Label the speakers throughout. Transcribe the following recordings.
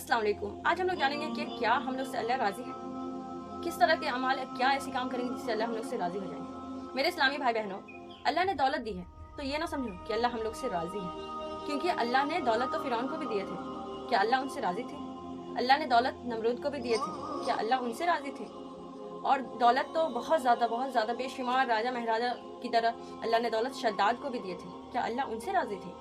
Speaker 1: अस्सलाम वालेकुम। आज हम लोग जानेंगे कि क्या हम लोग से अल्लाह राज़ी है, किस तरह के अमाल क्या ऐसे काम करेंगे जिससे अल्लाह हम लोग से राज़ी हो जाएंगे। मेरे इस्लामी भाई बहनों, अल्लाह ने दौलत दी है तो ये ना समझो कि अल्लाह हम लोग से राज़ी है, क्योंकि अल्लाह ने दौलत तो फ़िरौन को भी दिए थे। क्या अल्लाह उनसे राज़ी थे? अल्लाह ने दौलत नमरूद को भी दिए थे। क्या अल्लाह उनसे राज़ी थे? और दौलत तो बहुत ज़्यादा बेशुमार राजा महाराजा की तरह अल्लाह ने दौलत शद्दाद को भी दिए थे। क्या अल्लाह उनसे राज़ी थे?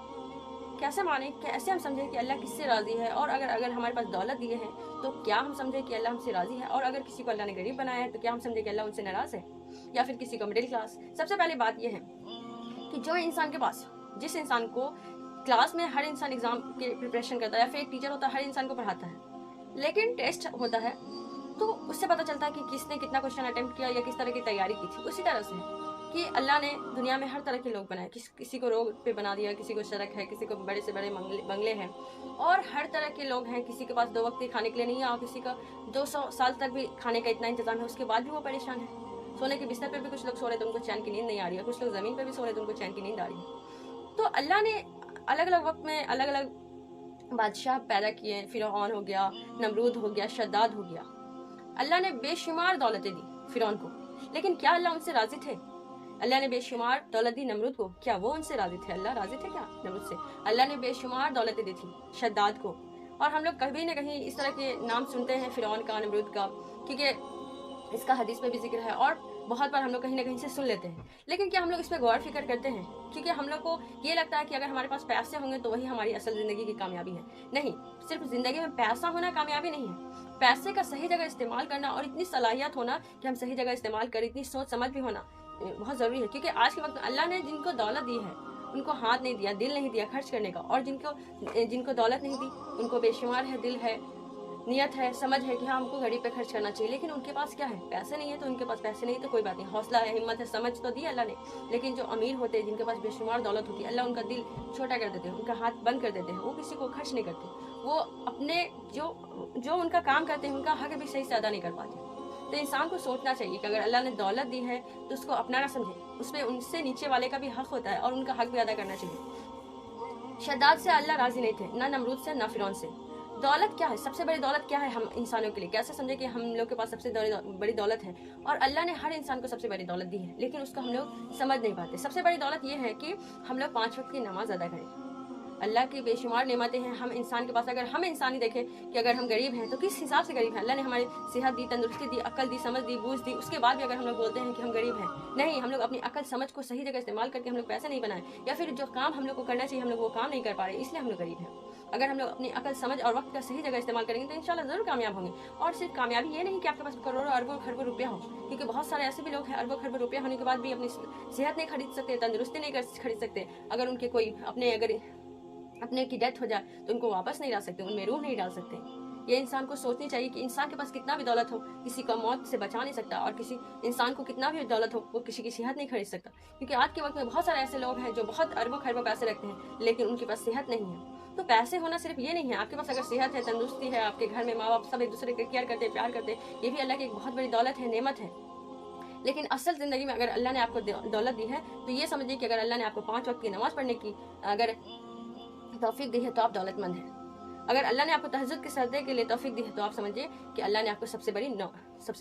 Speaker 1: कैसे माने, कैसे हम समझें कि अल्लाह किससे राज़ी है? और अगर हमारे पास दौलत दिए हैं तो क्या हम समझें कि अल्लाह हमसे राज़ी है? और अगर किसी को अल्लाह ने गरीब बनाया है तो क्या हम समझें कि अल्लाह उनसे नाराज़ है? या फिर किसी को मिडिल क्लास? सबसे पहली बात यह है कि जो इंसान के पास, जिस इंसान को क्लास में हर इंसान एग्ज़ाम की प्रिपरेशन करता है या फिर एक टीचर होता है हर इंसान को पढ़ाता है, लेकिन टेस्ट होता है तो उससे पता चलता है कि किसने कितना क्वेश्चन अटेम्प्ट किया या किस तरह की तैयारी की थी। उसी तरह से कि अल्लाह ने दुनिया में हर तरह के लोग बनाए, किसी को रोड पे बना दिया, किसी को सड़क है, किसी को बड़े से बड़े बंगले हैं, और हर तरह के लोग हैं। किसी के पास 2 वक्त के खाने के लिए नहीं है और किसी का 200 साल तक भी खाने का इतना इंतजाम है, उसके बाद भी वो परेशान है। सोने के बिस्तर पर भी कुछ लोग सो रहे थे, उनको चैन की नींद नहीं आ रही है, कुछ लोग ज़मीन पर भी सो रहे थे, उनको चैन की नींद आ रही है। तो अल्लाह ने अलग अलग वक्त में अलग अलग बादशाह पैदा किए। फ़िरौन हो गया, नमरूद हो गया, शद्दाद हो गया। अल्लाह ने बेशुमार दौलतें दी फ़िरौन को, लेकिन क्या अल्लाह उनसे राज़ी थे? अल्लाह ने बेशुमार दौलत दी नमरूद को, क्या वो उनसे राज़ी थे? अल्लाह राज़ी थे क्या नमरूद से? अल्लाह ने बेशुमार दौलतें दी थी शद्दाद को। और हम लोग कभी ना कहीं इस तरह के नाम सुनते हैं फ़िरौन का, नमरूद का, क्योंकि इसका हदीस में भी जिक्र है और बहुत बार हम लोग कहीं ना कहीं से सुन लेते हैं। लेकिन क्या हम लोग इस पर गौर फिक्र करते हैं? क्योंकि हम लोग को ये लगता है कि अगर हमारे पास पैसे होंगे तो वही हमारी असल ज़िंदगी की कामयाबी है। नहीं, सिर्फ ज़िंदगी में पैसा होना कामयाबी नहीं है, पैसे का सही जगह इस्तेमाल करना और इतनी सलाहियत होना कि हम सही जगह इस्तेमाल करें, इतनी सोच समझ भी होना बहुत ज़रूरी है। क्योंकि आज के वक्त में अल्लाह ने जिनको दौलत दी है उनको हाथ नहीं दिया, दिल नहीं दिया खर्च करने का, और जिनको दौलत नहीं दी उनको बेशुमार है, दिल है, नियत है, समझ है कि हाँ हमको गरीब पे खर्च करना चाहिए। लेकिन उनके पास क्या है? पैसे नहीं है। तो उनके पास पैसे नहीं तो कोई बात नहीं, हौसला है, हिम्मत है, समझ तो दी अल्लाह ने। लेकिन जो अमीर होते हैं, जिनके पास बेशुमार दौलत होती है, अल्लाह उनका दिल छोटा कर देते हैं, उनका हाथ बंद कर देते हैं, वो किसी को खर्च नहीं करते, वो अपने जो उनका काम करते हैं उनका हक भी सही से अदा नहीं कर पाते। तो इंसान को सोचना चाहिए कि अगर अल्लाह ने दौलत दी है तो उसको अपना ना समझे, उसमें उनसे नीचे वाले का भी हक होता है और उनका हक भी अदा करना चाहिए। शद्दाद से अल्लाह राजी नहीं थे, ना नमरूद से, ना फ़िरौन से। दौलत क्या है? सबसे बड़ी दौलत क्या है हम इंसानों के लिए? कैसे समझे कि हम लोग के पास सबसे बड़ी दौलत है? और अल्लाह ने हर इंसान को सबसे बड़ी दौलत दी है, लेकिन उसको हम लोग समझ नहीं पाते। सबसे बड़ी दौलत ये है कि हम लोग 5 वक्त की नमाज अदा करें। अल्लाह की बेशुमार नेमतें हैं हम इंसान के पास। अगर हम इंसान ही देखें कि अगर हम गरीब हैं तो किस हिसाब से गरीब हैं? अल्लाह ने हमारी सेहत दी, तंदुरुस्ती दी, अक्ल दी, समझ दी, बूझ दी, उसके बाद भी अगर हम लोग बोलते हैं कि हम गरीब हैं। नहीं, हम लोग अपनी अक्ल समझ को सही जगह इस्तेमाल करके हम लोग पैसे नहीं बनाए, या फिर जो काम हम लोग को करना चाहिए हम लोग वो काम नहीं कर पा रहे, इसलिए हम लोग गरीब हैं। अगर हम लोग अपनी अकल समझ और वक्त का सही जगह इस्तेमाल करेंगे तो इंशाल्लाह ज़रूर कामयाब होंगे। और सिर्फ कामयाबी ये नहीं कि आपके पास करोड़ों अरबों खरबों रुपया हो, क्योंकि बहुत सारे ऐसे भी लोग हैं अरबों खरबों रुपया होने के बाद भी अपनी सेहत नहीं खरीद सकते, तंदुरुस्ती नहीं खरीद सकते। अगर उनके कोई अपने की डेथ हो जाए तो उनको वापस नहीं ला सकते, उनमें रूह नहीं डाल सकते। ये इंसान को सोचनी चाहिए कि इंसान के पास कितना भी दौलत हो किसी को मौत से बचा नहीं सकता, और किसी इंसान को कितना भी दौलत हो वो किसी की सेहत नहीं खरीद सकता। क्योंकि आज के वक्त में बहुत सारे ऐसे लोग हैं जो बहुत अरबों खरबों पैसे रखते हैं लेकिन उनके पास सेहत नहीं है। तो पैसे होना सिर्फ ये नहीं है, आपके पास अगर सेहत है, तंदुरुस्ती है, आपके घर में माँ बाप सब एक दूसरे की केयर करते हैं, प्यार करते हैं, ये भी अल्लाह की एक बहुत बड़ी दौलत है, नेमत है। लेकिन असल ज़िंदगी में अगर अल्लाह ने आपको दौलत दी है तो ये समझिए कि अगर अल्लाह ने आपको 5 वक्त की नमाज़ पढ़ने की अगर तौफीक दी है तो आप दौलतमंद हैं। अगर अल्लाह ने आपको तहज्जुद के सजदे के लिए तौफीक दी है तो आप समझिए कि अल्लाह ने आपको सबसे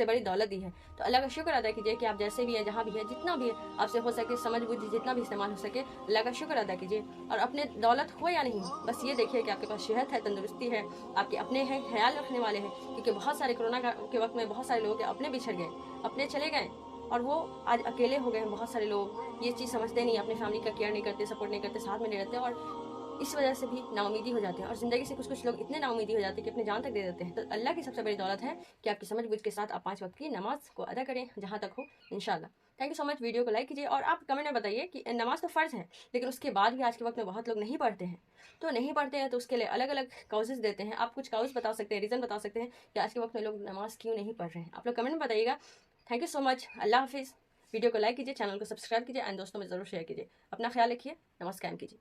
Speaker 1: बड़ी दौलत दी है। तो अल्लाह का शुक्र अदा कीजिए कि आप जैसे भी हैं, जहाँ भी हैं, जितना भी है, आपसे हो सके समझ बुझ जितना भी इस्तेमाल हो सके अल्लाह का शुक्र अदा कीजिए। और अपने दौलत हो या नहीं हो, बस ये देखिए कि आपके पास सेहत है, तंदुरुस्ती है, आपके अपने हैं, ख्याल रखने वाले हैं। क्योंकि बहुत सारे कोरोना के वक्त में बहुत सारे लोगों के अपने बिछड़ गए, अपने चले गए और वो आज अकेले हो गए हैं। बहुत सारे लोग ये चीज़ समझते नहीं, अपने फैमिली का केयर नहीं करते, सपोर्ट नहीं करते, साथ में नहीं रहते, और इस वजह से भी नाउमीदी हो जाते हैं। और ज़िंदगी से कुछ लोग इतने नाउमीदी हो जाते हैं कि अपनी जान तक दे देते हैं। तो अल्लाह की सबसे बड़ी दौलत है कि आपकी समझ बुझ के साथ आप 5 वक्त की नमाज को अदा करें जहाँ तक हो, इंशाल्लाह। Thank you so much. Video को लाइक कीजिए और आप कमेंट में बताइए कि नमाज तो फ़र्ज़ है लेकिन उसके बाद भी आज के वक्त में बहुत लोग नहीं पढ़ते हैं। तो नहीं पढ़ते हैं तो उसके लिए अलग अलग काउजेज़ देते हैं। आप कुछ काउज बता सकते हैं, रीज़न बता सकते हैं कि आज के वक्त में लोग नमाज़ क्यों नहीं पढ़ रहे हैं। आप लोग कमेंट में बताइएगा। Thank you so much. अल्लाह हाफिज़। वीडियो को लाइक कीजिए, चैनल को सब्सक्राइब कीजिए एंड दोस्तों में ज़रूर शेयर कीजिए। अपना ख्याल रखिए, नमाज़ कायम कीजिए।